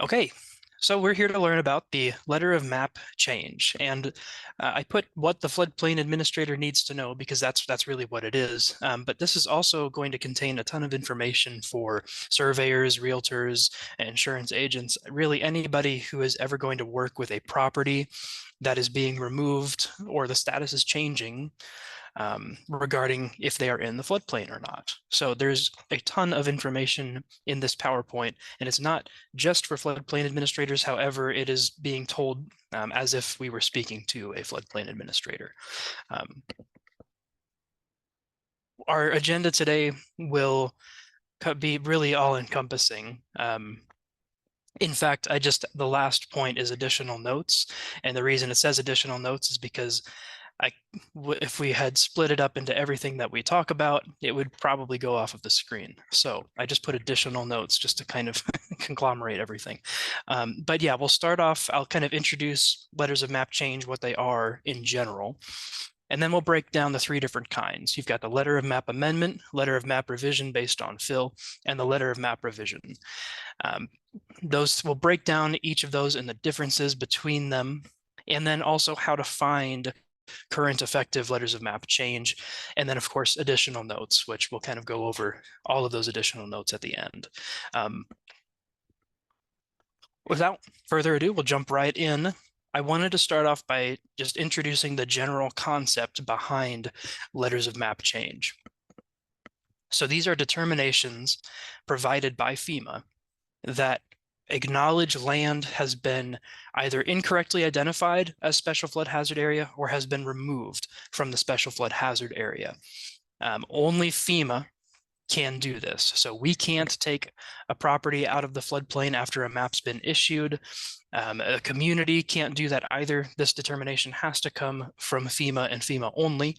Okay, so we're here to learn about the letter of map change, and I put what the floodplain administrator needs to know because that's really what it is. But this is also going to contain a ton of information for surveyors, realtors, insurance agents, really anybody who is ever going to work with a property that is being removed or the status is changing regarding if they are in the floodplain or not. So there's a ton of information in this PowerPoint, and it's not just for floodplain administrators. However, it is being told as if we were speaking to a floodplain administrator. Our agenda today will be really all-encompassing. In fact, the last point is additional notes. And the reason it says additional notes is because if we had split it up into everything that we talk about, it would probably go off of the screen. So I just put additional notes just to kind of conglomerate everything. But yeah, we'll start off, I'll kind of introduce letters of map change, what they are in general. And then we'll break down the three different kinds. You've got the letter of map amendment, letter of map revision based on fill, and the letter of map revision. Those will break down each of those and the differences between them, and then also how to find current effective letters of map change, and then of course additional notes, which we'll kind of go over all of those additional notes at the end. Without further ado, we'll jump right in. I wanted to start off by just introducing the general concept behind letters of map change. So these are determinations provided by FEMA that acknowledge land has been either incorrectly identified as special flood hazard area or has been removed from the special flood hazard area. Only FEMA can do this. So we can't take a property out of the floodplain after a map's been issued. A community can't do that either. This determination has to come from FEMA and FEMA only.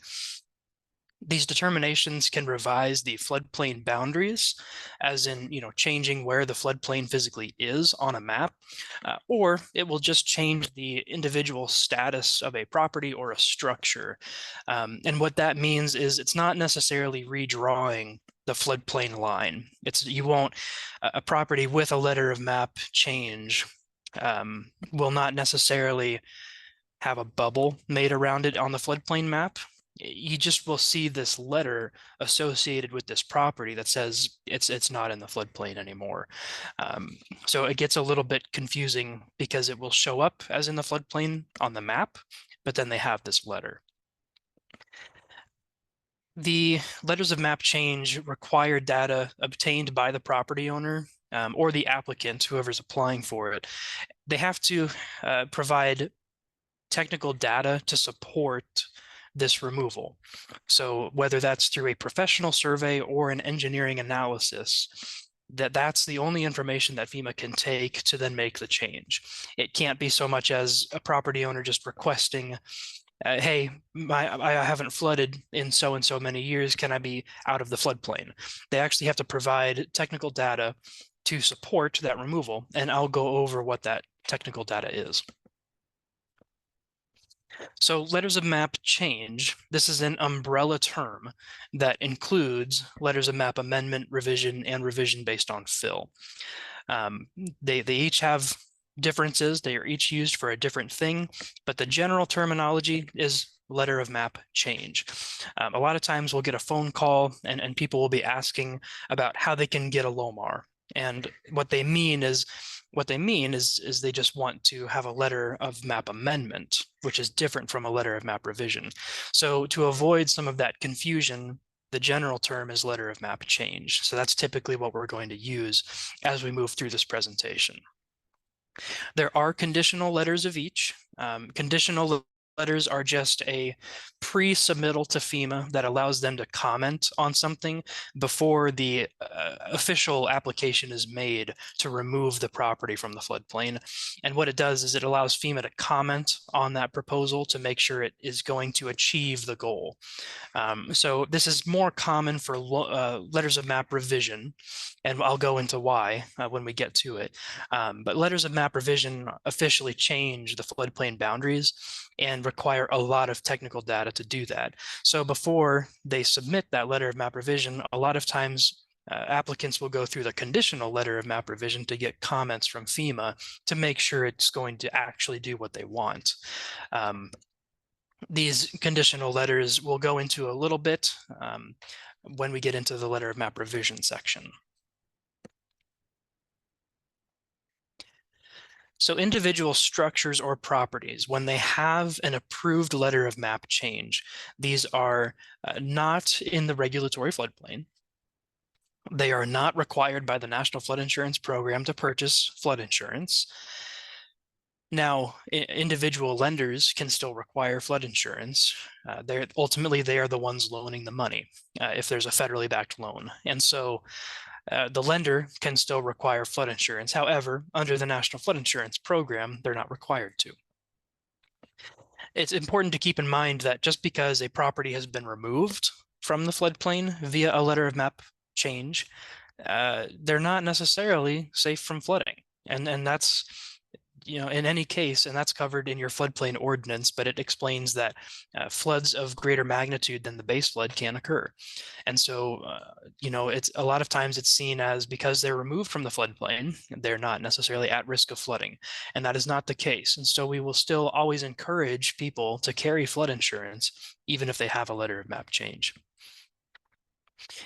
These determinations can revise the floodplain boundaries, as in, changing where the floodplain physically is on a map, or it will just change the individual status of a property or a structure. And what that means is it's not necessarily redrawing the floodplain line. A property with a letter of map change will not necessarily have a bubble made around it on the floodplain map. You just will see this letter associated with this property that says it's not in the floodplain anymore. So it gets a little bit confusing because it will show up as in the floodplain on the map, but then they have this letter. The letters of map change require data obtained by the property owner or the applicant, whoever's applying for it. They have to provide technical data to support this removal. So whether that's through a professional survey or an engineering analysis, that's the only information that FEMA can take to then make the change. It can't be so much as a property owner just requesting, hey, I haven't flooded in so and so many years, can I be out of the floodplain? They actually have to provide technical data to support that removal, and I'll go over what that technical data is. So letters of map change, this is an umbrella term that includes letters of map amendment, revision, and revision based on fill. They each have differences. They are each used for a different thing, but the general terminology is letter of map change. A lot of times we'll get a phone call and people will be asking about how they can get a LOMR. And what they mean is they just want to have a letter of map amendment, which is different from a letter of map revision. So to avoid some of that confusion, the general term is letter of map change. So that's typically what we're going to use as we move through this presentation. There are conditional letters of each. Conditional letters are just a pre-submittal to FEMA that allows them to comment on something before the official application is made to remove the property from the floodplain. And what it does is it allows FEMA to comment on that proposal to make sure it is going to achieve the goal. So this is more common for letters of map revision, and I'll go into why when we get to it. But letters of map revision officially change the floodplain boundaries and require a lot of technical data to do that. So before they submit that letter of map revision, a lot of times applicants will go through the conditional letter of map revision to get comments from FEMA to make sure it's going to actually do what they want. These conditional letters we'll go into a little bit when we get into the letter of map revision section. So individual structures or properties, when they have an approved letter of map change, these are not in the regulatory floodplain. They are not required by the National Flood Insurance Program to purchase flood insurance. Now, individual lenders can still require flood insurance. Ultimately, they are the ones loaning the money if there's a federally backed loan. And so the lender can still require flood insurance. However, under the National Flood Insurance Program, they're not required to. It's important to keep in mind that just because a property has been removed from the floodplain via a letter of map change, they're not necessarily safe from flooding. And that's, in any case, and that's covered in your floodplain ordinance, but it explains that floods of greater magnitude than the base flood can occur. And so, it's a lot of times it's seen as because they're removed from the floodplain, they're not necessarily at risk of flooding. And that is not the case. And so we will still always encourage people to carry flood insurance, even if they have a letter of map change.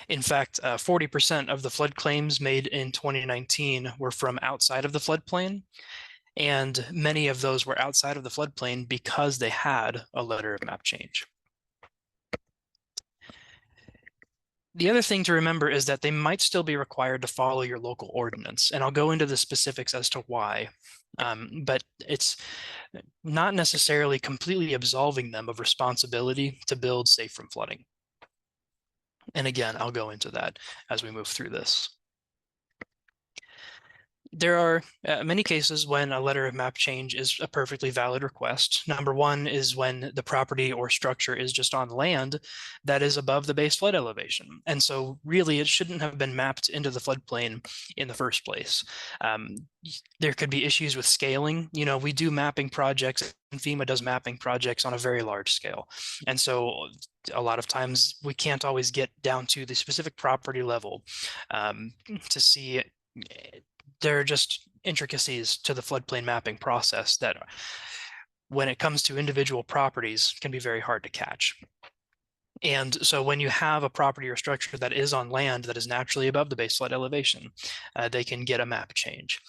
In fact, 40% of the flood claims made in 2019 were from outside of the floodplain. And many of those were outside of the floodplain because they had a letter of map change. The other thing to remember is that they might still be required to follow your local ordinance, and I'll go into the specifics as to why, but it's not necessarily completely absolving them of responsibility to build safe from flooding. And again, I'll go into that as we move through this. There are many cases when a letter of map change is a perfectly valid request. Number one is when the property or structure is just on land that is above the base flood elevation. And so really it shouldn't have been mapped into the floodplain in the first place. There could be issues with scaling. We do mapping projects, and FEMA does mapping projects on a very large scale. And so a lot of times we can't always get down to the specific property level to see there are just intricacies to the floodplain mapping process that, when it comes to individual properties, can be very hard to catch. And so when you have a property or structure that is on land that is naturally above the base flood elevation, they can get a map change.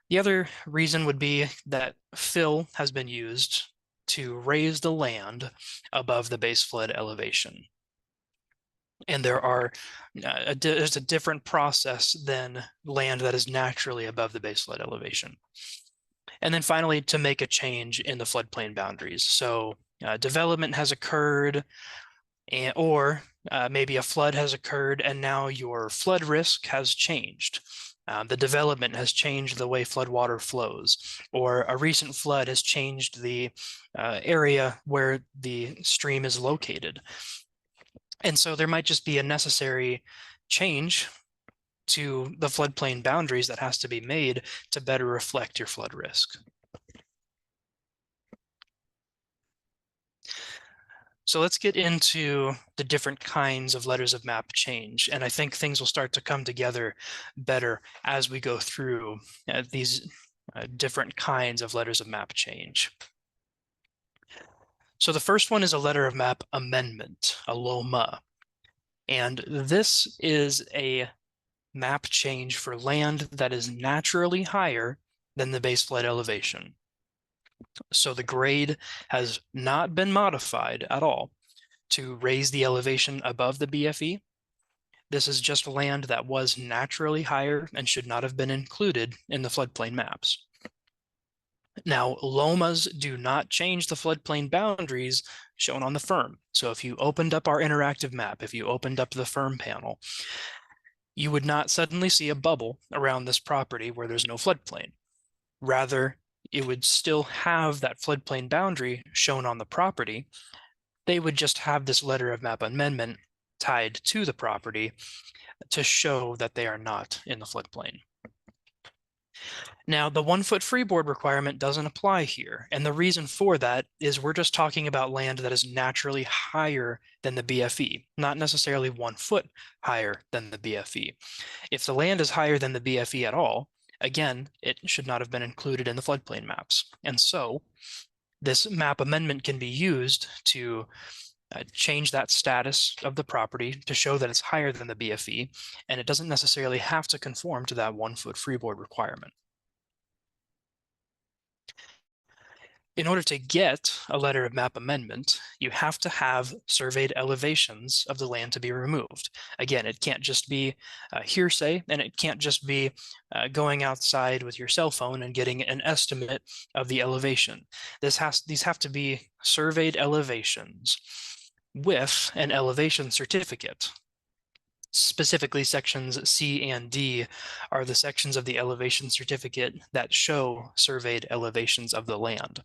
The other reason would be that fill has been used to raise the land above the base flood elevation. And there's a different process than land that is naturally above the base flood elevation. And then finally, to make a change in the floodplain boundaries. So development has occurred, or maybe a flood has occurred and now your flood risk has changed. The development has changed the way floodwater flows, or a recent flood has changed the area where the stream is located. And so there might just be a necessary change to the floodplain boundaries that has to be made to better reflect your flood risk. So let's get into the different kinds of letters of map change. And I think things will start to come together better as we go through these different kinds of letters of map change. So the first one is a letter of map amendment, a LOMA. And this is a map change for land that is naturally higher than the base flood elevation. So the grade has not been modified at all to raise the elevation above the BFE. This is just land that was naturally higher and should not have been included in the floodplain maps. Now, LOMAs do not change the floodplain boundaries shown on the FIRM. So if you opened up our interactive map, if you opened up the FIRM panel, you would not suddenly see a bubble around this property where there's no floodplain. Rather, it would still have that floodplain boundary shown on the property. They would just have this letter of map amendment tied to the property to show that they are not in the floodplain. Now, the 1 foot freeboard requirement doesn't apply here. And the reason for that is we're just talking about land that is naturally higher than the BFE, not necessarily 1 foot higher than the BFE. If the land is higher than the BFE at all, again, it should not have been included in the floodplain maps. And so this map amendment can be used to change that status of the property to show that it's higher than the BFE, and it doesn't necessarily have to conform to that 1 foot freeboard requirement. In order to get a letter of map amendment, you have to have surveyed elevations of the land to be removed. Again, it can't just be hearsay, and it can't just be going outside with your cell phone and getting an estimate of the elevation. These have to be surveyed elevations with an elevation certificate. Specifically, sections C and D are the sections of the elevation certificate that show surveyed elevations of the land.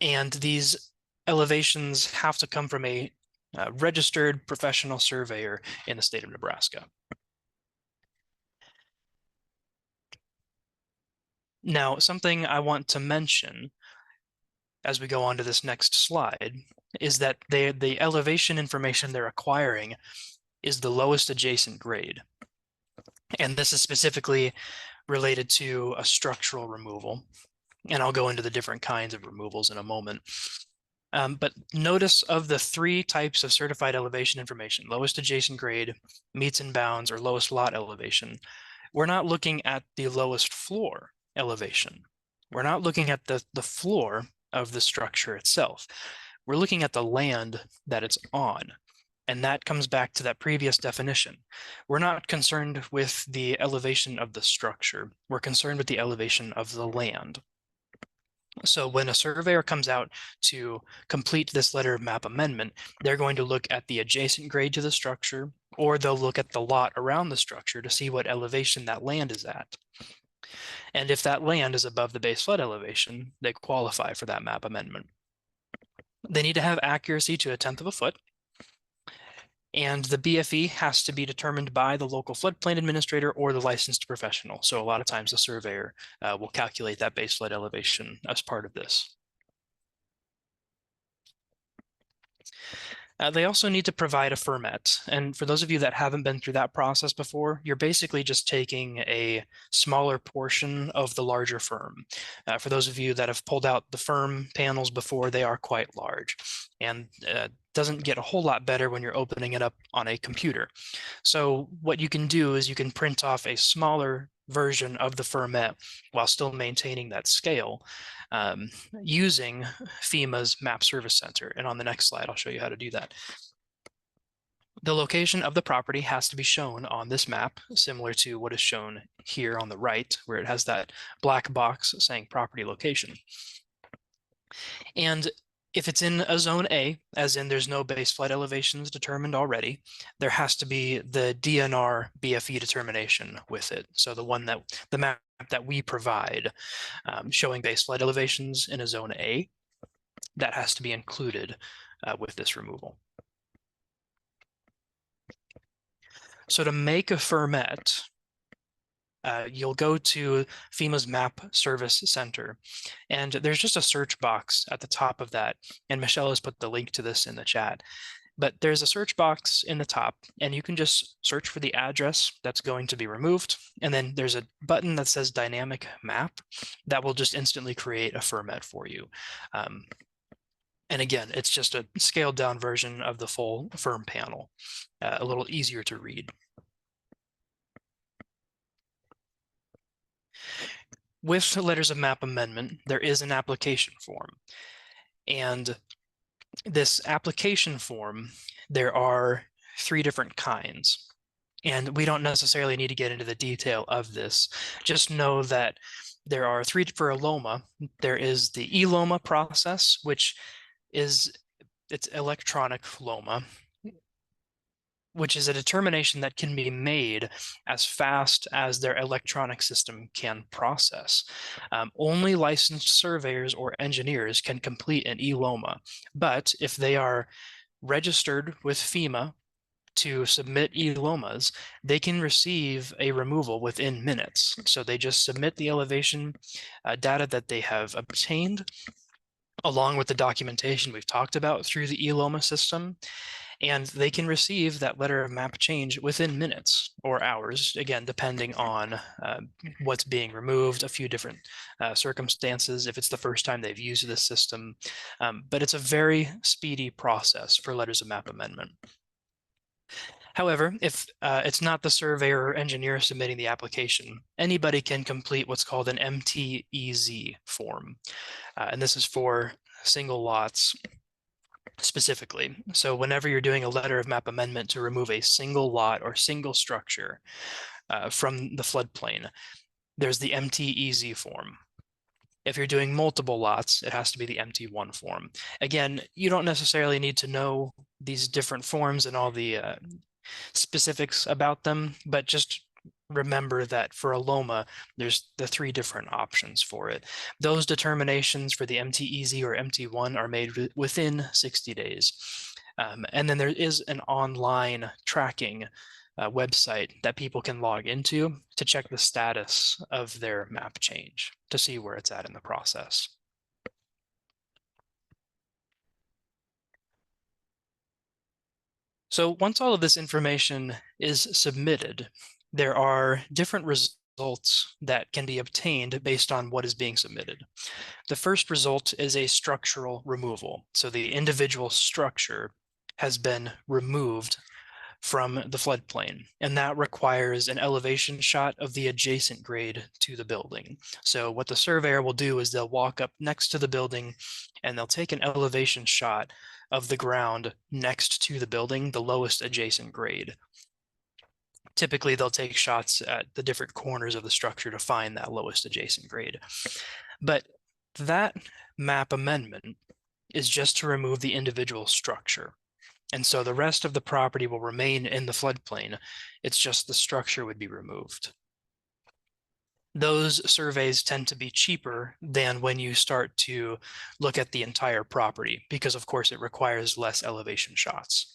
And these elevations have to come from a registered professional surveyor in the state of Nebraska. Now, something I want to mention as we go on to this next slide is that the elevation information they're acquiring is the lowest adjacent grade. And this is specifically related to a structural removal. And I'll go into the different kinds of removals in a moment. But notice of the 3 types of certified elevation information, lowest adjacent grade, meets and bounds, or lowest lot elevation, we're not looking at the lowest floor elevation. We're not looking at the floor of the structure itself. We're looking at the land that it's on. And that comes back to that previous definition. We're not concerned with the elevation of the structure. We're concerned with the elevation of the land. So when a surveyor comes out to complete this letter of map amendment, they're going to look at the adjacent grade to the structure, or they'll look at the lot around the structure to see what elevation that land is at. And if that land is above the base flood elevation, they qualify for that map amendment. They need to have accuracy to 1/10 of a foot. And the BFE has to be determined by the local floodplain administrator or the licensed professional. So a lot of times the surveyor will calculate that base flood elevation as part of this. They also need to provide a fermet. And for those of you that haven't been through that process before, you're basically just taking a smaller portion of the larger firm. For those of you that have pulled out the firm panels before, they are quite large and doesn't get a whole lot better when you're opening it up on a computer. So what you can do is you can print off a smaller version of the fermet while still maintaining that scale. Using FEMA's Map Service Center. And on the next slide, I'll show you how to do that. The location of the property has to be shown on this map, similar to what is shown here on the right, where it has that black box saying property location. And if it's in a zone A, as in there's no base flood elevations determined already, there has to be the DNR BFE determination with it. So the map that we provide showing base flood elevations in a zone A, that has to be included with this removal. So to make a fermet, you'll go to FEMA's Map Service Center, and there's just a search box at the top of that. And Michelle has put the link to this in the chat. But there's a search box in the top, and you can just search for the address that's going to be removed. And then there's a button that says Dynamic Map that will just instantly create a fermet for you. And again, it's just a scaled down version of the full firm panel, a little easier to read. With letters of map amendment, there is an application form. And this application form, there are 3 different kinds. And we don't necessarily need to get into the detail of this. Just know that there are 3 for a LOMA. There is the LOMA process, which is it's electronic LOMA, which is a determination that can be made as fast as their electronic system can process. Only licensed surveyors or engineers can complete an LOMA, but if they are registered with FEMA to submit LOMAs, they can receive a removal within minutes. So they just submit the elevation data that they have obtained, along with the documentation we've talked about through the LOMA system, and they can receive that letter of map change within minutes or hours, again, depending on what's being removed, a few different circumstances, if it's the first time they've used this system. But it's a very speedy process for letters of map amendment. However, if it's not the surveyor or engineer submitting the application, anybody can complete what's called an MTEZ form. And this is for single lots specifically. So whenever you're doing a letter of map amendment to remove a single lot or single structure from the floodplain, there's the MTEZ form. If you're doing multiple lots, it has to be the MT1 form. Again, you don't necessarily need to know these different forms and all the specifics about them, but just remember that for a LOMA, there's the three different options for it. Those determinations for the MTEZ or MT1 are made within 60 days. And then there is an online tracking website that people can log into to check the status of their map change to see where it's at in the process. So once all of this information is submitted, there are different results that can be obtained based on what is being submitted. The first result is a structural removal. So the individual structure has been removed from the floodplain, and that requires an elevation shot of the adjacent grade to the building. So what the surveyor will do is they'll walk up next to the building and they'll take an elevation shot of the ground next to the building, the lowest adjacent grade. Typically, they'll take shots at the different corners of the structure to find that lowest adjacent grade. But that map amendment is just to remove the individual structure. And so the rest of the property will remain in the floodplain. It's just the structure would be removed. Those surveys tend to be cheaper than when you start to look at the entire property, because of course it requires less elevation shots.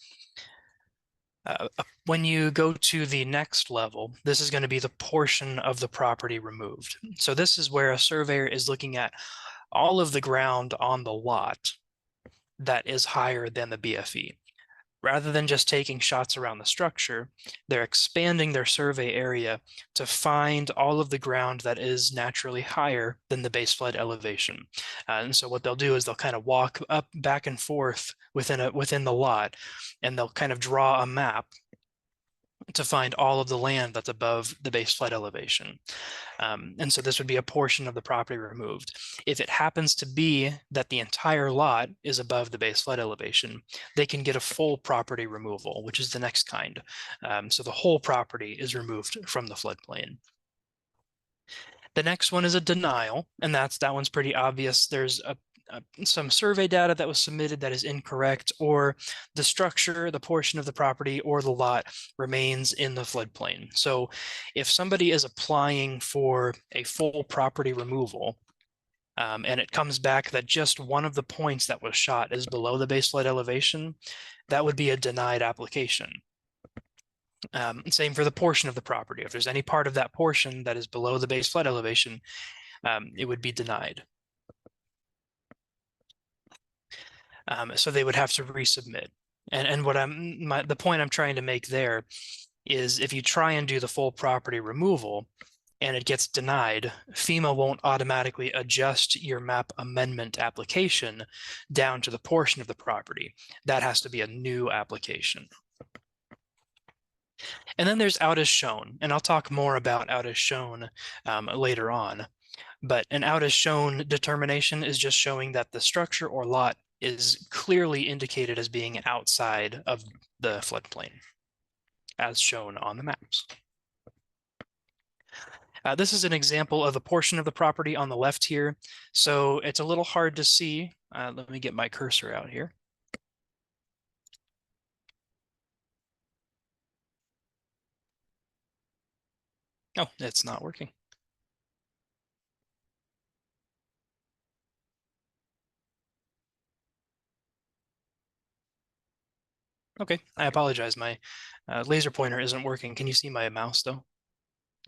When you go to the next level, this is going to be the portion of the property removed. So this is where a surveyor is looking at all of the ground on the lot that is higher than the BFE. Rather than just taking shots around the structure, they're expanding their survey area to find all of the ground that is naturally higher than the base flood elevation. And so what they'll do is they'll kind of walk up back and forth within the lot, and they'll kind of draw a map to find all of the land that's above the base flood elevation. And so this would be a portion of the property removed. If it happens to be that the entire lot is above the base flood elevation, they can get a full property removal, which is the next kind. So the whole property is removed from the floodplain. The next one is a denial, and that one's pretty obvious. There's some survey data that was submitted that is incorrect, or the structure, the portion of the property, or the lot remains in the floodplain. So if somebody is applying for a full property removal, and it comes back that just one of the points that was shot is below the base flood elevation, that would be a denied application. Same for the portion of the property. If there's any part of that portion that is below the base flood elevation, it would be denied. So they would have to resubmit. And what the point I'm trying to make there is if you try and do the full property removal and it gets denied, FEMA won't automatically adjust your map amendment application down to the portion of the property. That has to be a new application. And then there's out as shown, and I'll talk more about out as shown later on. But an out as shown determination is just showing that the structure or lot is clearly indicated as being outside of the floodplain, as shown on the maps. This is an example of a portion of the property on the left here. So it's a little hard to see. Let me get my cursor out here. Oh, it's not working. Okay, I apologize. My laser pointer isn't working. Can you see my mouse though?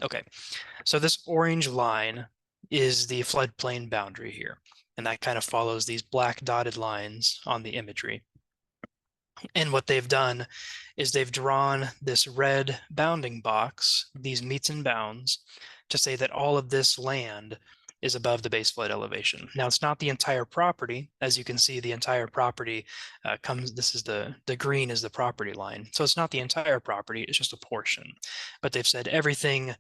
Okay, so this orange line is the floodplain boundary here, and that kind of follows these black dotted lines on the imagery. And what they've done is they've drawn this red bounding box, these meets and bounds, to say that all of this land is above the base flood elevation. Now, it's not the entire property. As you can see, the entire property this is the green is the property line. So it's not the entire property, it's just a portion. But they've said everything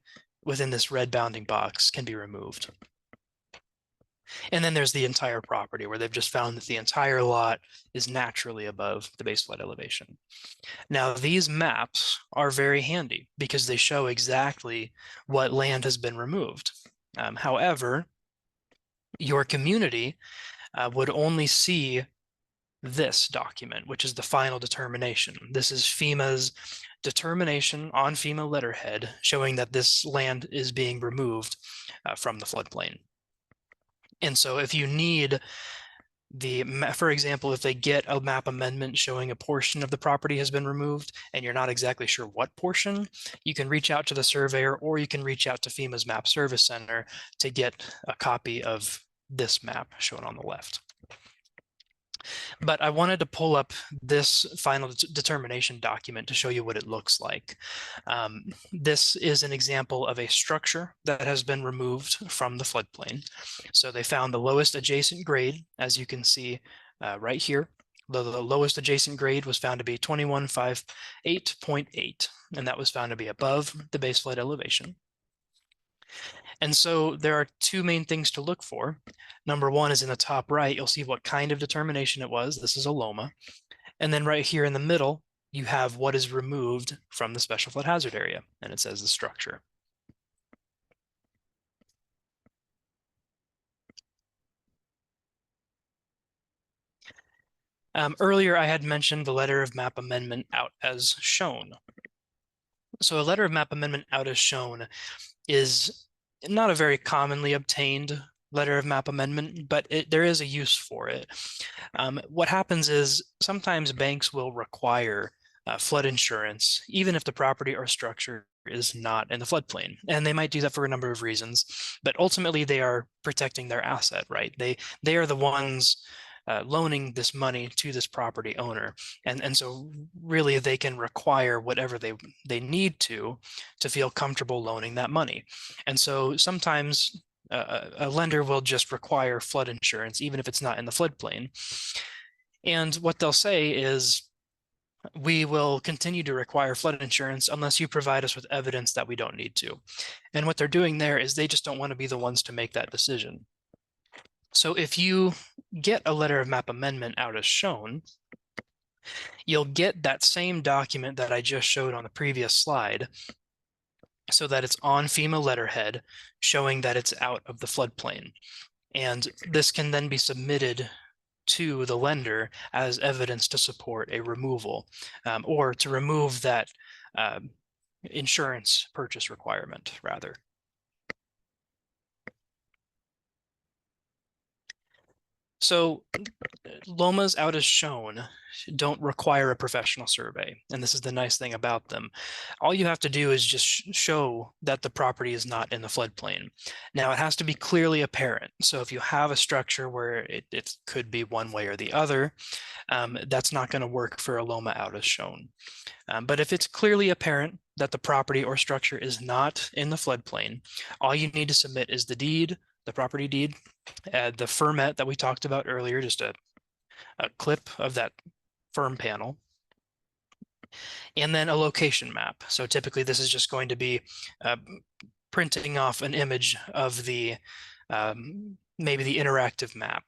within this red bounding box can be removed. And then there's the entire property where they've just found that the entire lot is naturally above the base flood elevation. Now, these maps are very handy because they show exactly what land has been removed. However, your community would only see this document, which is the final determination. This is FEMA's determination on FEMA letterhead showing that this land is being removed from the floodplain. And so if you need for example, if they get a map amendment showing a portion of the property has been removed and you're not exactly sure what portion, you can reach out to the surveyor or you can reach out to FEMA's Map Service Center to get a copy of this map shown on the left. But I wanted to pull up this final determination document to show you what it looks like. This is an example of a structure that has been removed from the floodplain. So they found the lowest adjacent grade, as you can see right here. The lowest adjacent grade was found to be 2158.8, and that was found to be above the base flood elevation. And so there are two main things to look for. Number one is in the top right, you'll see what kind of determination it was. This is a LOMA. And then right here in the middle, you have what is removed from the special flood hazard area, and it says the structure. Earlier, I had mentioned the letter of map amendment out as shown. So a letter of map amendment out as shown is not a very commonly obtained letter of map amendment, but there is a use for it. What happens is sometimes banks will require flood insurance, even if the property or structure is not in the floodplain. And they might do that for a number of reasons, but ultimately they are protecting their asset, right? They are the ones loaning this money to this property owner. And so really they can require whatever they need to feel comfortable loaning that money. And so sometimes a lender will just require flood insurance, even if it's not in the floodplain. And what they'll say is, we will continue to require flood insurance unless you provide us with evidence that we don't need to. And what they're doing there is they just don't want to be the ones to make that decision. So if you get a letter of map amendment out as shown, you'll get that same document that I just showed on the previous slide, so that it's on FEMA letterhead showing that it's out of the floodplain. And this can then be submitted to the lender as evidence to support a removal or to remove that insurance purchase requirement, rather. So LOMAs out as shown don't require a professional survey. And this is the nice thing about them. All you have to do is just show that the property is not in the floodplain. Now, it has to be clearly apparent. So if you have a structure where it could be one way or the other, that's not going to work for a LOMA out as shown. But if it's clearly apparent that the property or structure is not in the floodplain, all you need to submit is the deed, the property deed, the fermet that we talked about earlier, just a clip of that firm panel, and then a location map. So typically this is just going to be printing off an image of the maybe the interactive map,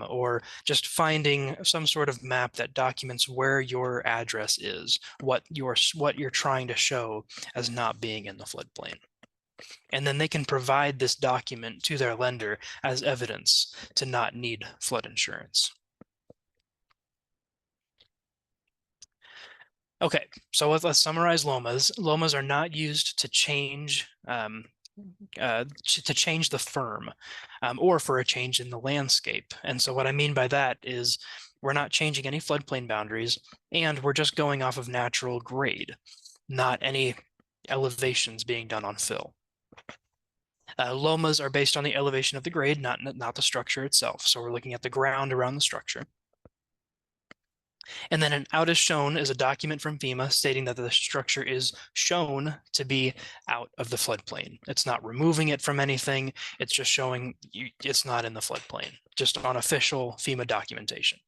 or just finding some sort of map that documents where your address is, what you're trying to show as not being in the floodplain. And then they can provide this document to their lender as evidence to not need flood insurance. Okay, so let's summarize LOMAs. LOMAs are not used to change the firm or for a change in the landscape. And so what I mean by that is we're not changing any floodplain boundaries, and we're just going off of natural grade, not any elevations being done on fill. LOMAs are based on the elevation of the grade, not the structure itself. So we're looking at the ground around the structure. And then an out as shown is a document from FEMA stating that the structure is shown to be out of the floodplain. It's not removing it from anything. It's just showing it's not in the floodplain, just on official FEMA documentation.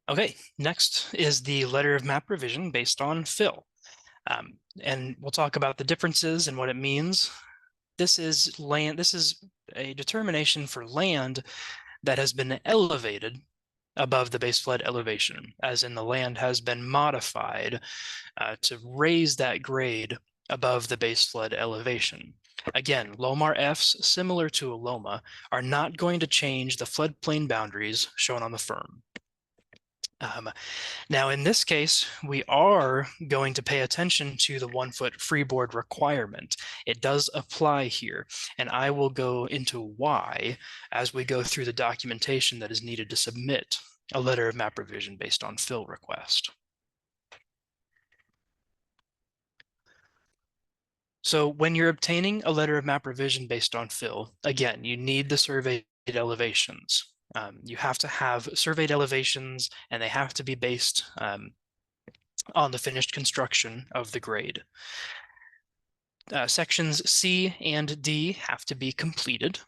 Okay, next is the letter of map revision based on fill. And we'll talk about the differences and what it means. This is land. This is a determination for land that has been elevated above the base flood elevation, as in the land has been modified to raise that grade above the base flood elevation. Again, LOMR-Fs, similar to a LOMA, are not going to change the floodplain boundaries shown on the firm. Now, in this case, we are going to pay attention to the 1 foot freeboard requirement. It does apply here, and I will go into why as we go through the documentation that is needed to submit a letter of map revision based on fill request. So when you're obtaining a letter of map revision based on fill, again, you need the surveyed elevations. You have to have surveyed elevations, and they have to be based on the finished construction of the grade. Sections C and D have to be completed.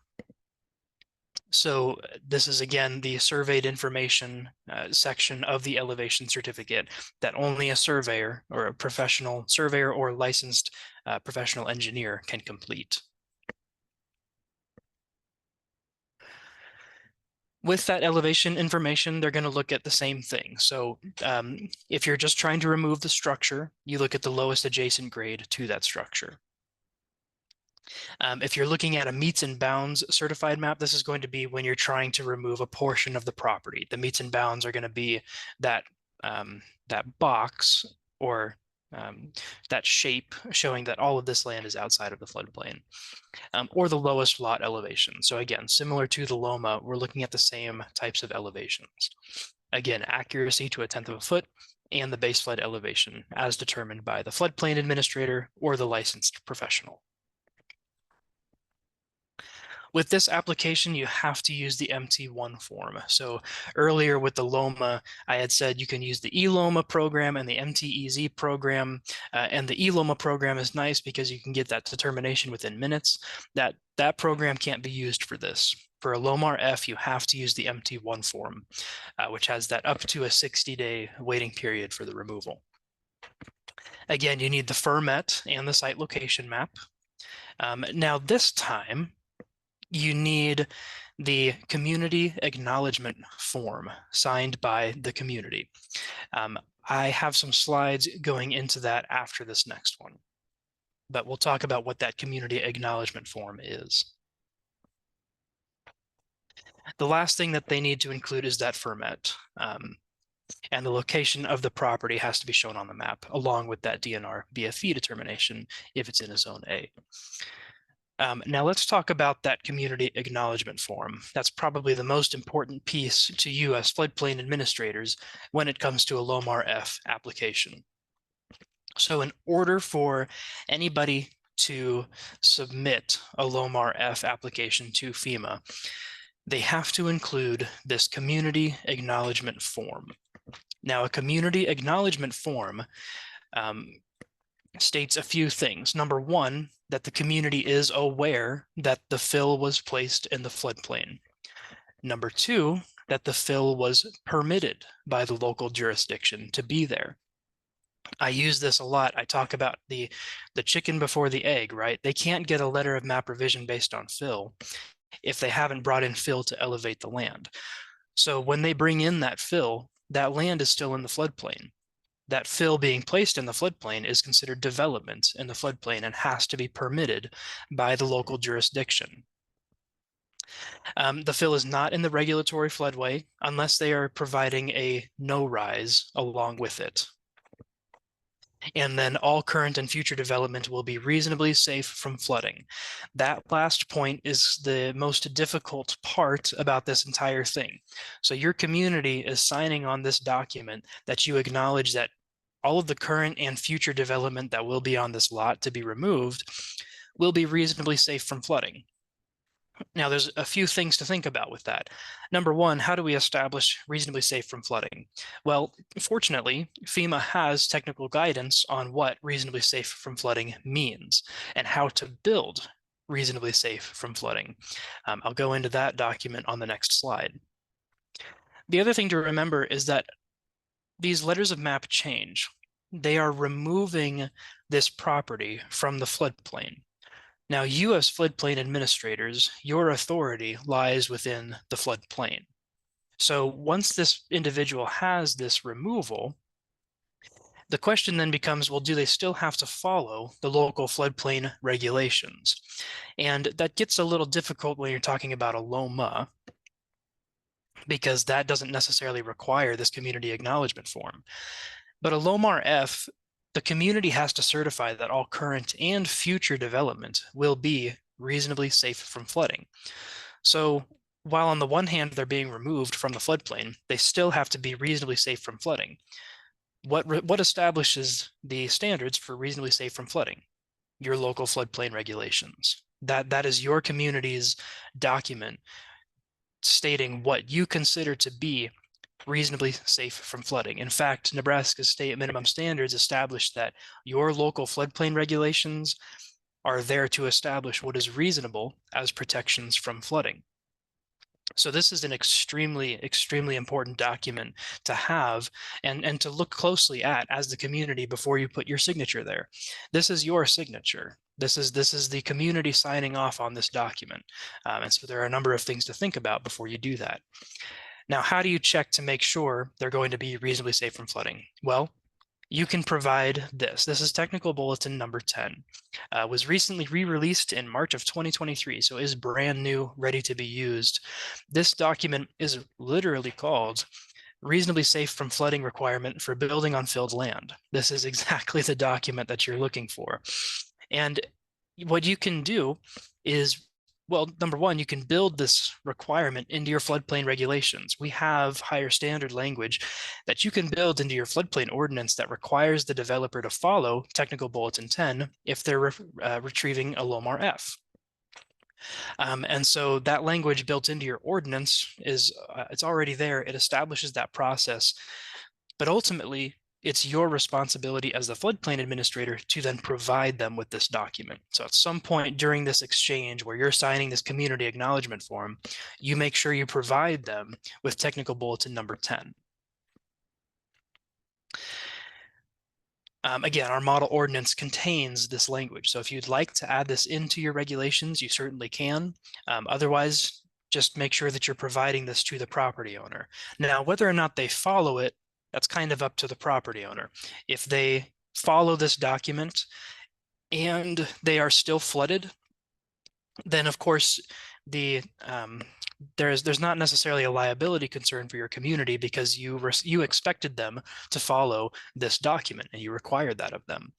So this is, again, the surveyed information section of the elevation certificate that only a surveyor or a professional surveyor or licensed professional engineer can complete. With that elevation information, they're going to look at the same thing. So if you're just trying to remove the structure, you look at the lowest adjacent grade to that structure. If you're looking at a meets and bounds certified map, this is going to be when you're trying to remove a portion of the property. The meets and bounds are going to be that, that box or that shape showing that all of this land is outside of the floodplain, or the lowest lot elevation. So again, similar to the LOMA, we're looking at the same types of elevations. Again, accuracy to 1/10 of a foot and the base flood elevation as determined by the floodplain administrator or the licensed professional. With this application, you have to use the MT1 form. So earlier with the LOMA, I had said you can use the eLOMA program and the MTEZ program. And the eLOMA program is nice because you can get that determination within minutes. That program can't be used for this. For a LOMR-F, you have to use the MT1 form, which has that up to a 60-day waiting period for the removal. Again, you need the FIRMET and the site location map. Now this time, you need the community acknowledgement form signed by the community. I have some slides going into that after this next one, but we'll talk about what that community acknowledgement form is. The last thing that they need to include is that FIRMET, and the location of the property has to be shown on the map along with that DNR BFE determination if it's in a zone A. Now let's talk about that community acknowledgement form. That's probably the most important piece to you as floodplain administrators when it comes to a LOMR-F application. So in order for anybody to submit a LOMR-F application to FEMA, they have to include this community acknowledgement form. Now, a community acknowledgement form states a few things. Number one, that the community is aware that the fill was placed in the floodplain. Number two, that the fill was permitted by the local jurisdiction to be there. I use this a lot. I talk about the chicken before the egg, right? They can't get a letter of map revision based on fill if they haven't brought in fill to elevate the land. So when they bring in that fill, that land is still in the floodplain. That fill being placed in the floodplain is considered development in the floodplain and has to be permitted by the local jurisdiction. The fill is not in the regulatory floodway unless they are providing a no rise along with it. And then all current and future development will be reasonably safe from flooding. That last point is the most difficult part about this entire thing. So your community is signing on this document that you acknowledge that all of the current and future development that will be on this lot to be removed will be reasonably safe from flooding. Now, there's a few things to think about with that. Number one, how do we establish reasonably safe from flooding? Well, fortunately, FEMA has technical guidance on what reasonably safe from flooding means and how to build reasonably safe from flooding. I'll go into that document on the next slide. The other thing to remember is that these letters of map change. They are removing this property from the floodplain. Now, you as floodplain administrators, your authority lies within the floodplain. So once this individual has this removal, the question then becomes, well, do they still have to follow the local floodplain regulations? And that gets a little difficult when you're talking about a LOMA, because that doesn't necessarily require this community acknowledgement form. But a LOMR-F, the community has to certify that all current and future development will be reasonably safe from flooding. So while on the one hand they're being removed from the floodplain, they still have to be reasonably safe from flooding. What establishes the standards for reasonably safe from flooding? Your local floodplain regulations. That is your community's document stating what you consider to be reasonably safe from flooding. In fact, Nebraska's state minimum standards establish that your local floodplain regulations are there to establish what is reasonable as protections from flooding. So this is an extremely, extremely important document to have and to look closely at as the community before you put your signature there. This is your signature. This is the community signing off on this document. And so there are a number of things to think about before you do that. Now, how do you check to make sure they're going to be reasonably safe from flooding? Well, you can provide this. This is technical bulletin number 10. Was recently re-released in March of 2023, so is brand new, ready to be used. This document is literally called reasonably safe from flooding requirement for building on filled land. This is exactly the document that you're looking for. And what you can do is, well, number one, you can build this requirement into your floodplain regulations. We have higher standard language that you can build into your floodplain ordinance that requires the developer to follow Technical Bulletin 10 if they're retrieving a LOMR-F. And so that language built into your ordinance is it's already there. It establishes that process. But ultimately, it's your responsibility as the floodplain administrator to then provide them with this document. So at some point during this exchange where you're signing this community acknowledgement form, you make sure you provide them with technical bulletin number 10. Again, our model ordinance contains this language. So if you'd like to add this into your regulations, you certainly can. Otherwise, just make sure that you're providing this to the property owner. Now, whether or not they follow it, that's kind of up to the property owner. If they follow this document and they are still flooded, then of course there's not necessarily a liability concern for your community because you expected them to follow this document and you required that of them.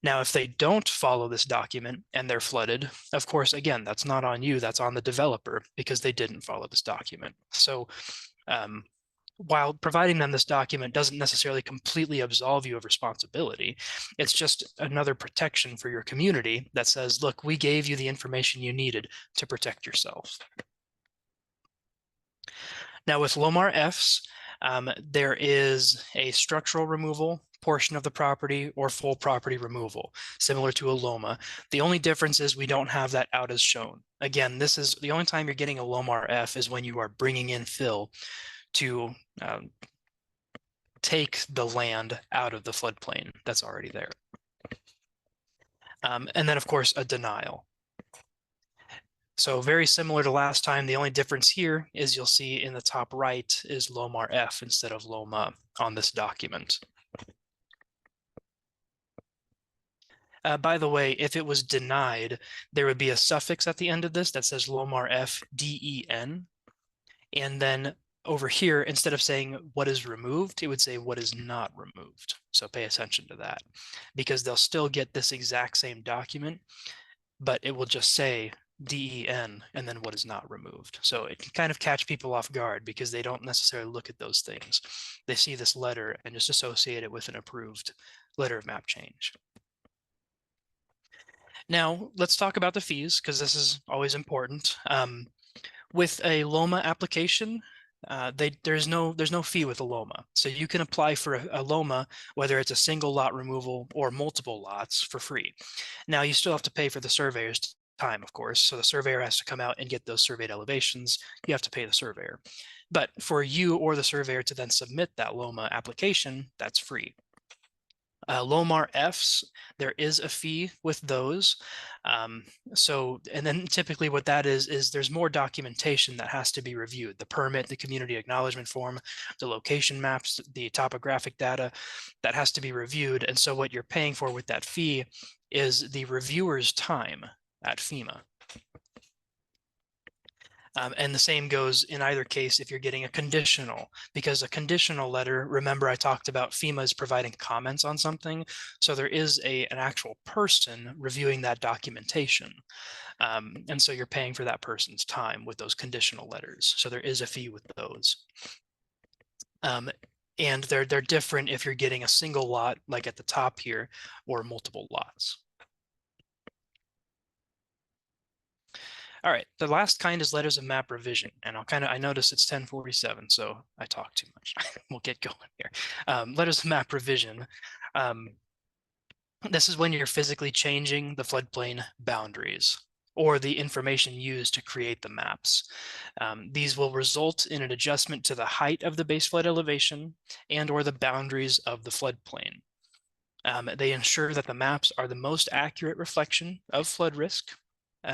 Now, if they don't follow this document and they're flooded, of course, again, that's not on you, that's on the developer because they didn't follow this document. So while providing them this document doesn't necessarily completely absolve you of responsibility, it's just another protection for your community that says, look, we gave you the information you needed to protect yourself. Now with LOMR-Fs, there is a structural removal portion of the property or full property removal, similar to a LOMA. The only difference is we don't have that out as shown. Again, this is the only time you're getting a LOMR-F is when you are bringing in fill to take the land out of the floodplain that's already there. And then, of course, a denial. So very similar to last time, the only difference here is you'll see in the top right is LOMR-F instead of LOMA on this document. By the way, if it was denied, there would be a suffix at the end of this that says LOMR-F DEN. And then over here, instead of saying what is removed, it would say what is not removed. So pay attention to that, because they'll still get this exact same document, but it will just say DEN and then what is not removed. So it can kind of catch people off guard because they don't necessarily look at those things. They see this letter and just associate it with an approved letter of map change. Now let's talk about the fees, because this is always important. With a LOMA application, there's no fee with a LOMA. So you can apply for a LOMA, whether it's a single lot removal or multiple lots, for free. Now you still have to pay for the surveyor's time, of course. So the surveyor has to come out and get those surveyed elevations. You have to pay the surveyor. But for you or the surveyor to then submit that LOMA application, that's free. LOMR-Fs, there is a fee with those. And then typically what that is there's more documentation that has to be reviewed. The permit, the community acknowledgement form, the location maps, the topographic data, that has to be reviewed. And so what you're paying for with that fee is the reviewer's time at FEMA. And the same goes in either case if you're getting a conditional, because a conditional letter, remember I talked about FEMA is providing comments on something. So there is an actual person reviewing that documentation. And so you're paying for that person's time with those conditional letters. So there is a fee with those. And they're different if you're getting a single lot, like at the top here, or multiple lots. All right, the last kind is letters of map revision, and I notice it's 10:47, so I talk too much. We'll get going here. Letters of map revision. This is when you're physically changing the floodplain boundaries or the information used to create the maps. These will result in an adjustment to the height of the base flood elevation and or the boundaries of the floodplain. They ensure that the maps are the most accurate reflection of flood risk.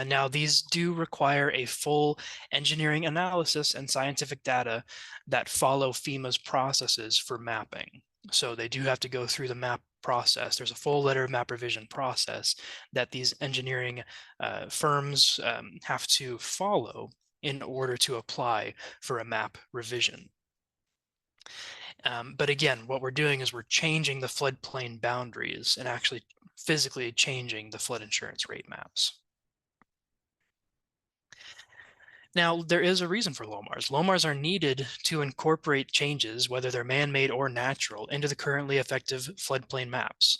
Now, these do require a full engineering analysis and scientific data that follow FEMA's processes for mapping. So they do have to go through the map process. There's a full letter of map revision process that these engineering firms have to follow in order to apply for a map revision. But again, what we're doing is we're changing the floodplain boundaries and actually physically changing the flood insurance rate maps. Now, there is a reason for LOMRs. LOMRs are needed to incorporate changes, whether they're man-made or natural, into the currently effective floodplain maps.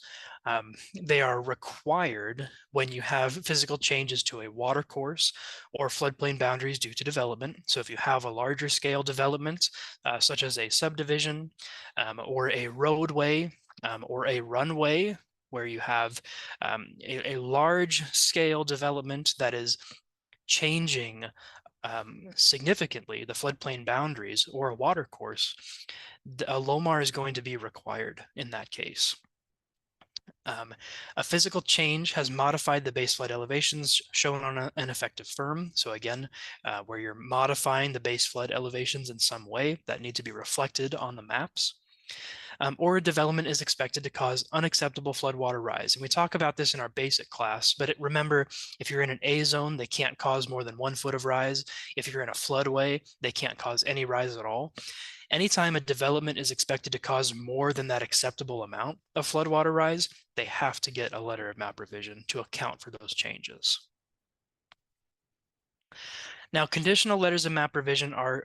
They are required when you have physical changes to a water course or floodplain boundaries due to development. So if you have a larger scale development, such as a subdivision or a roadway or a runway, where you have a large scale development that is changing significantly the floodplain boundaries or a water course, a LOMR is going to be required in that case. A physical change has modified the base flood elevations shown on an effective firm. So again, where you're modifying the base flood elevations in some way that need to be reflected on the maps. Or a development is expected to cause unacceptable floodwater rise. And we talk about this in our basic class, but remember, if you're in an A zone, they can't cause more than 1 foot of rise. If you're in a floodway, they can't cause any rise at all. Anytime a development is expected to cause more than that acceptable amount of floodwater rise, they have to get a letter of map revision to account for those changes. Now, conditional letters of map revision are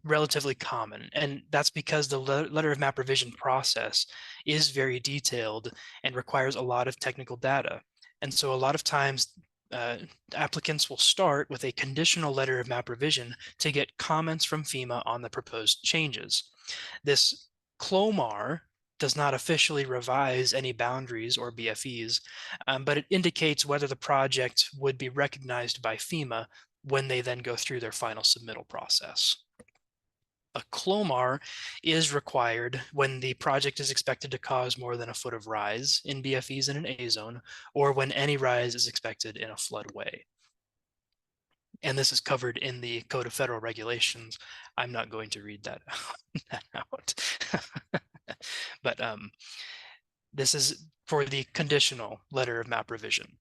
relatively common, and that's because the letter of map revision process is very detailed and requires a lot of technical data. And so a lot of times applicants will start with a conditional letter of map revision to get comments from FEMA on the proposed changes. This CLOMAR does not officially revise any boundaries or BFEs, but it indicates whether the project would be recognized by FEMA when they then go through their final submittal process. A CLOMAR is required when the project is expected to cause more than 1 foot of rise in BFEs in an A zone, or when any rise is expected in a floodway. And this is covered in the Code of Federal Regulations. I'm not going to read that out. But this is for the conditional letter of map revision.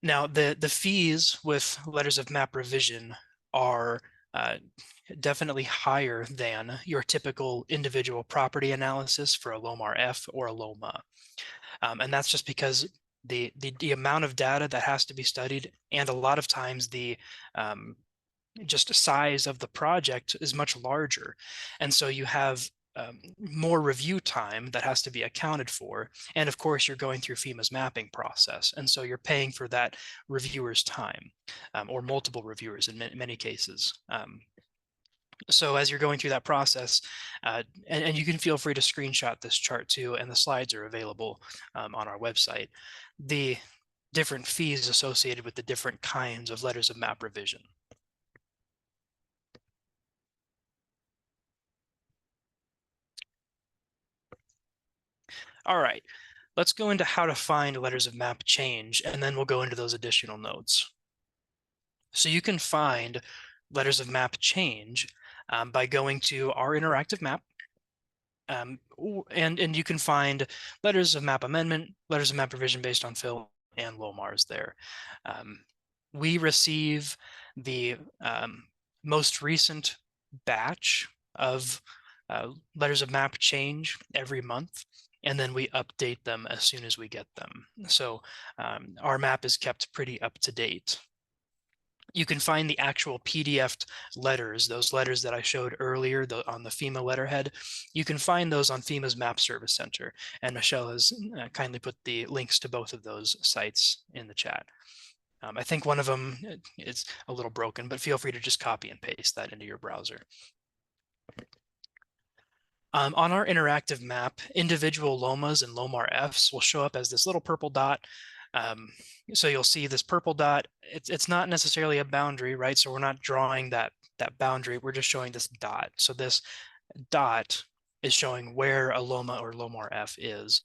Now, the fees with letters of map revision are definitely higher than your typical individual property analysis for a LOMR-F or a LOMA. And that's just because the amount of data that has to be studied, and a lot of times the just size of the project is much larger. And so you have more review time that has to be accounted for. And of course, you're going through FEMA's mapping process. And so you're paying for that reviewer's time, or multiple reviewers in many cases. So as you're going through that process, and you can feel free to screenshot this chart too, and the slides are available on our website, the different fees associated with the different kinds of letters of map revision. All right, let's go into how to find letters of map change, and then we'll go into those additional notes. So you can find letters of map change by going to our interactive map, and you can find letters of map amendment, letters of map revision based on fill, and LOMRs there. We receive the most recent batch of letters of map change every month, and then we update them as soon as we get them. So our map is kept pretty up to date. You can find the actual PDF letters, those letters that I showed earlier on the FEMA letterhead. You can find those on FEMA's Map Service Center, and Michelle has kindly put the links to both of those sites in the chat. I think one of them is a little broken, but feel free to just copy and paste that into your browser. On our interactive map, individual LOMAs and LOMR-Fs will show up as this little purple dot. So you'll see this purple dot. It's not necessarily a boundary, right? So we're not drawing that boundary. We're just showing this dot. So this dot is showing where a LOMA or LOMR-F is.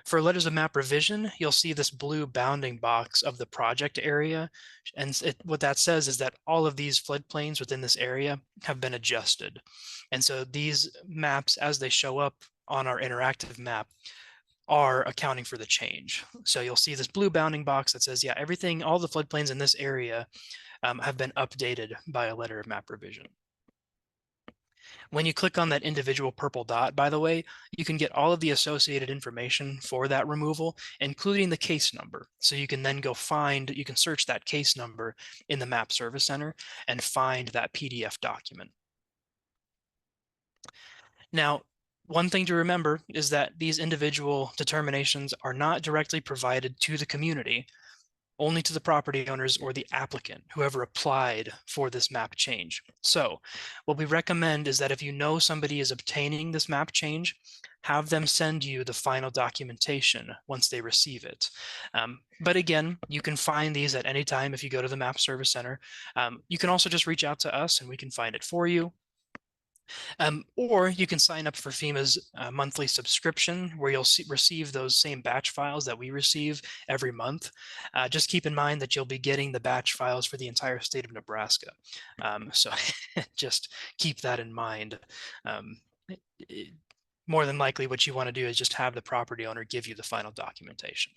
For letters of map revision, you'll see this blue bounding box of the project area. And what that says is that all of these floodplains within this area have been adjusted. And so these maps, as they show up on our interactive map, are accounting for the change. So you'll see this blue bounding box that says, yeah, everything, all the floodplains in this area have been updated by a letter of map revision. When you click on that individual purple dot, by the way, you can get all of the associated information for that removal, including the case number. So you can then go you can search that case number in the Map Service Center and find that PDF document. Now, one thing to remember is that these individual determinations are not directly provided to the community, only to the property owners or the applicant, whoever applied for this map change. So what we recommend is that if you know somebody is obtaining this map change, have them send you the final documentation once they receive it. But again, you can find these at any time if you go to the Map Service Center. You can also just reach out to us and we can find it for you. Or you can sign up for FEMA's monthly subscription where you'll receive those same batch files that we receive every month. Just keep in mind that you'll be getting the batch files for the entire state of Nebraska. So just keep that in mind. More than likely what you want to do is just have the property owner give you the final documentation.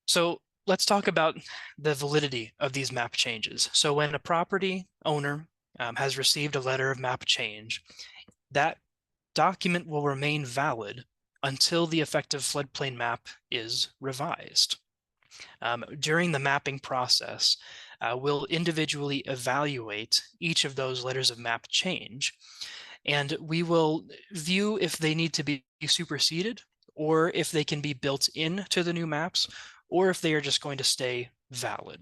So let's talk about the validity of these map changes. So when a property owner has received a letter of map change, that document will remain valid until the effective floodplain map is revised. During the mapping process, we'll individually evaluate each of those letters of map change, and we will view if they need to be superseded or if they can be built into the new maps, or if they are just going to stay valid.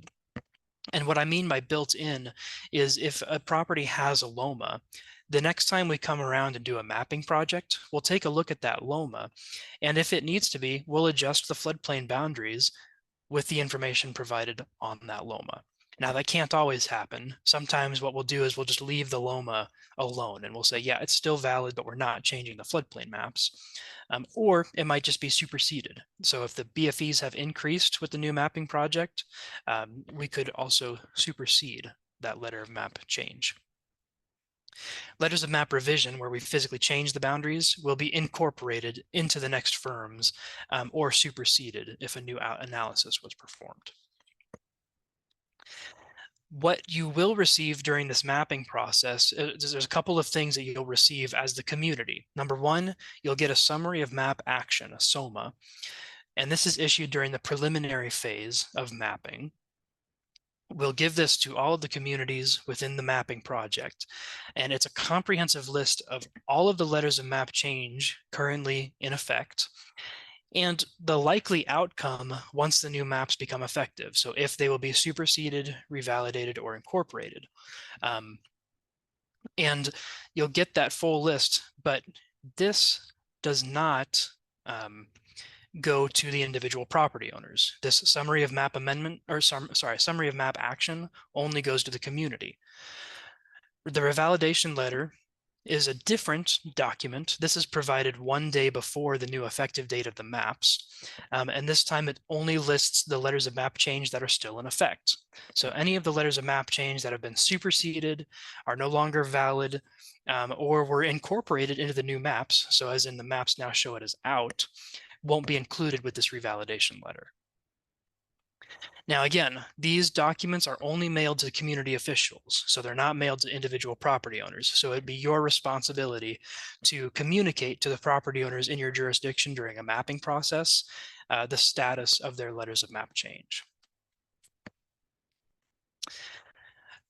And what I mean by built in is if a property has a LOMA, the next time we come around and do a mapping project, we'll take a look at that LOMA. And if it needs to be, we'll adjust the floodplain boundaries with the information provided on that LOMA. Now that can't always happen. Sometimes what we'll do is we'll just leave the LOMA alone and we'll say, yeah, it's still valid, but we're not changing the floodplain maps. Or it might just be superseded. So if the BFEs have increased with the new mapping project, we could also supersede that letter of map change. Letters of map revision, where we physically change the boundaries, will be incorporated into the next firms or superseded if a new analysis was performed. What you will receive during this mapping process, there's a couple of things that you'll receive as the community. Number one, you'll get a summary of map action, a SOMA, and this is issued during the preliminary phase of mapping. We'll give this to all of the communities within the mapping project, and it's a comprehensive list of all of the letters of map change currently in effect, and the likely outcome once the new maps become effective. So if they will be superseded, revalidated, or incorporated. And you'll get that full list, but this does not go to the individual property owners. This summary of map amendment, or summary of map action only goes to the community. The revalidation letter is a different document. This is provided one day before the new effective date of the maps. And this time it only lists the letters of map change that are still in effect. So any of the letters of map change that have been superseded, are no longer valid, or were incorporated into the new maps, so as in the maps now show it as out, won't be included with this revalidation letter. Now, again, these documents are only mailed to community officials, so they're not mailed to individual property owners. So it'd be your responsibility to communicate to the property owners in your jurisdiction during a mapping process the status of their letters of map change.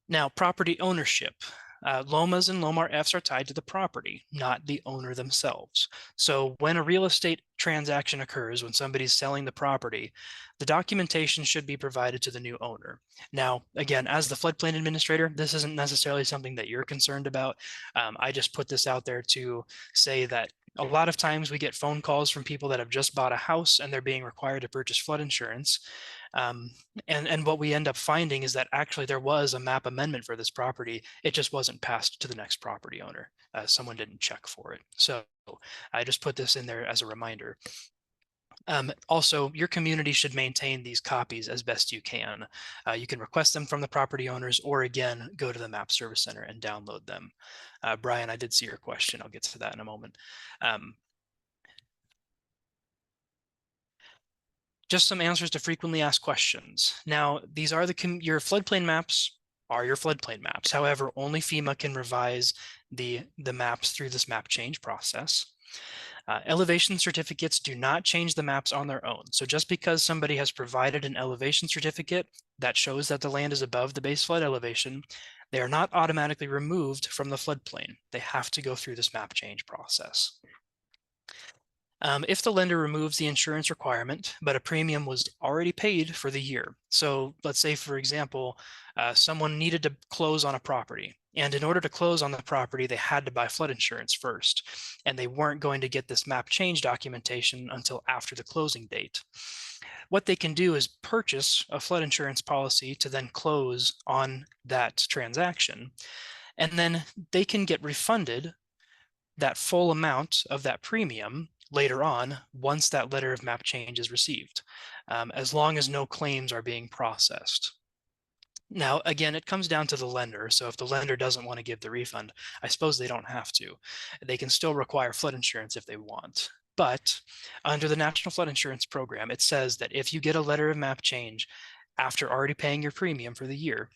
Now, property ownership. LOMAs and LOMR-Fs are tied to the property, not the owner themselves. So when a real estate transaction occurs, when somebody's selling the property, the documentation should be provided to the new owner. Now, again, as the floodplain administrator, this isn't necessarily something that you're concerned about. I just put this out there to say that a lot of times we get phone calls from people that have just bought a house and they're being required to purchase flood insurance. And what we end up finding is that actually there was a map amendment for this property. It just wasn't passed to the next property owner. Someone didn't check for it. So I just put this in there as a reminder. Also, your community should maintain these copies as best you can. You can request them from the property owners, or again, go to the Map Service Center and download them. Brian, I did see your question. I'll get to that in a moment. Just some answers to frequently asked questions. Now, these are your floodplain maps are your floodplain maps. However, only FEMA can revise the maps through this map change process. Elevation certificates do not change the maps on their own. So just because somebody has provided an elevation certificate that shows that the land is above the base flood elevation, they are not automatically removed from the floodplain. They have to go through this map change process. If the lender removes the insurance requirement, but a premium was already paid for the year. So let's say, for example, someone needed to close on a property. And in order to close on the property, they had to buy flood insurance first. And they weren't going to get this map change documentation until after the closing date. What they can do is purchase a flood insurance policy to then close on that transaction. And then they can get refunded that full amount of that premium later on once that letter of map change is received, as long as no claims are being processed. Now, again, it comes down to the lender. So if the lender doesn't want to give the refund, I suppose they don't have to. They can still require flood insurance if they want. But under the National Flood Insurance Program, it says that if you get a letter of map change after already paying your premium for the year,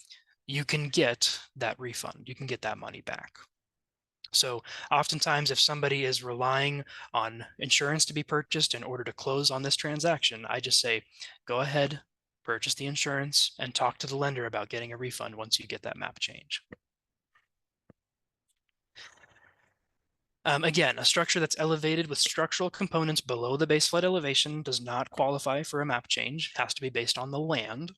you can get that refund. You can get that money back. So oftentimes, if somebody is relying on insurance to be purchased in order to close on this transaction, I just say, go ahead, purchase the insurance, and talk to the lender about getting a refund once you get that map change. Again, a structure that's elevated with structural components below the base flood elevation does not qualify for a map change. It has to be based on the land.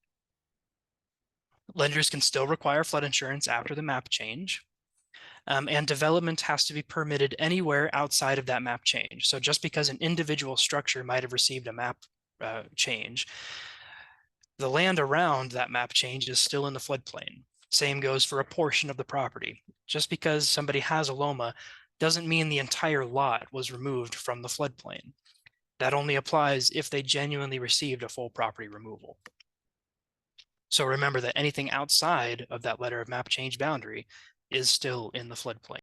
Lenders can still require flood insurance after the map change. And development has to be permitted anywhere outside of that map change. So just because an individual structure might have received a map change, the land around that map change is still in the floodplain. Same goes for a portion of the property. Just because somebody has a LOMA doesn't mean the entire lot was removed from the floodplain. That only applies if they genuinely received a full property removal. So remember that anything outside of that letter of map change boundary is still in the floodplain.